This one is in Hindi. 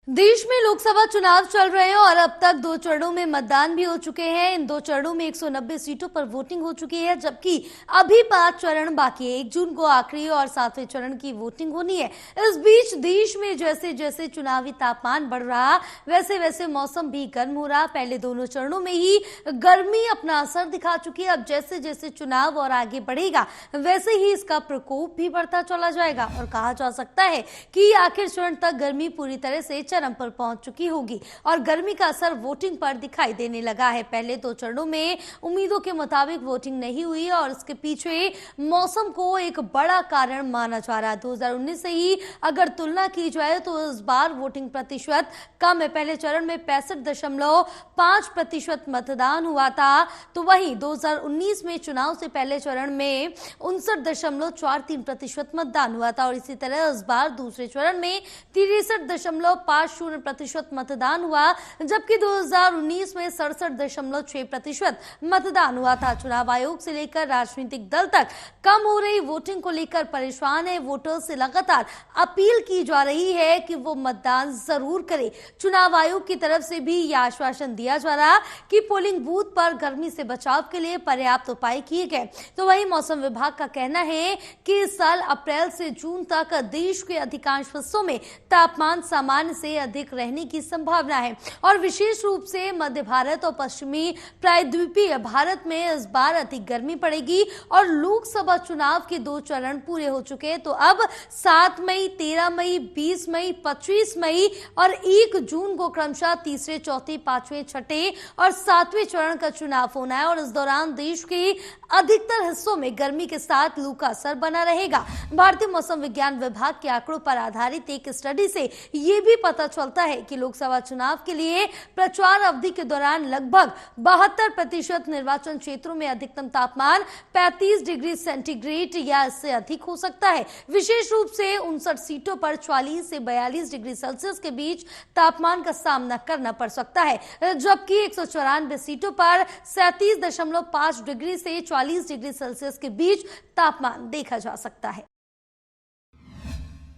देश में लोकसभा चुनाव चल रहे हैं और अब तक 2 चरणों में मतदान भी हो चुके हैं। इन 2 चरणों में 190 सीटों पर वोटिंग हो चुकी है, जबकि अभी 5 चरण बाकी है। 1 जून को आखिरी और 7वें चरण की वोटिंग होनी है। इस बीच देश में जैसे जैसे चुनावी तापमान बढ़ रहा, वैसे वैसे मौसम भी गर्म हो रहा। पहले दोनों चरणों में ही गर्मी अपना असर दिखा चुकी है। अब जैसे जैसे चुनाव और आगे बढ़ेगा, वैसे ही इसका प्रकोप भी बढ़ता चला जाएगा और कहा जा सकता है कि आखिर चरण तक गर्मी पूरी तरह से चरम पर पहुंच चुकी होगी और गर्मी का असर वोटिंग पर दिखाई देने लगा है। पहले 2 चरणों में उम्मीदों के मुताबिक वोटिंग नहीं हुई और इसके पीछे मौसम को एक बड़ा कारण माना जा रहा है। 2019 से ही अगर तुलना की जाए तो इस बार वोटिंग प्रतिशत कम है। पहले चरण में 65.5% मतदान हुआ था, तो वहीं 2019 में चुनाव से पहले चरण में 59.43% मतदान हुआ था और इसी तरह इस बार दूसरे चरण में 63.50% मतदान हुआ, जबकि 2019 में 67.6% मतदान हुआ था। चुनाव आयोग से लेकर राजनीतिक दल तक कम हो रही वोटिंग को लेकर परेशान है। वोटर्स से लगातार अपील की जा रही है कि वो मतदान जरूर करें। चुनाव आयोग की तरफ से भी यह आश्वासन दिया जा रहा कि पोलिंग बूथ पर गर्मी से बचाव के लिए पर्याप्त उपाय किए गए। तो वहीं मौसम विभाग का कहना है कि इस साल अप्रैल से जून तक देश के अधिकांश हिस्सों में तापमान सामान्य से अधिक रहने की संभावना है और विशेष रूप से मध्य भारत और पश्चिमी प्रायद्वीपीय भारत में इस बार अधिक गर्मी पड़ेगी। और लोकसभा चुनाव के 2 चरण पूरे हो चुके हैं, तो अब 7 मई, 13 मई, 20 मई, 25 मई और 1 जून को क्रमशः तीसरे, चौथे, 5वें, 6ठे और 7वें चरण का चुनाव होना है और इस दौरान देश के अधिकतर हिस्सों में गर्मी के साथ लू का असर बना रहेगा। भारतीय मौसम विज्ञान विभाग के आंकड़ों पर आधारित एक स्टडी से ये भी पता चलता है कि लोकसभा चुनाव के लिए प्रचार अवधि के दौरान लगभग 72% निर्वाचन क्षेत्रों में अधिकतम तापमान 35 डिग्री सेंटीग्रेड या इससे अधिक हो सकता है। विशेष रूप से 59 सीटों पर 44 से 42 डिग्री सेल्सियस के बीच तापमान का सामना करना पड़ सकता है, जबकि 194 सीटों पर 37.5 डिग्री से 40 डिग्री सेल्सियस के बीच तापमान देखा जा सकता है।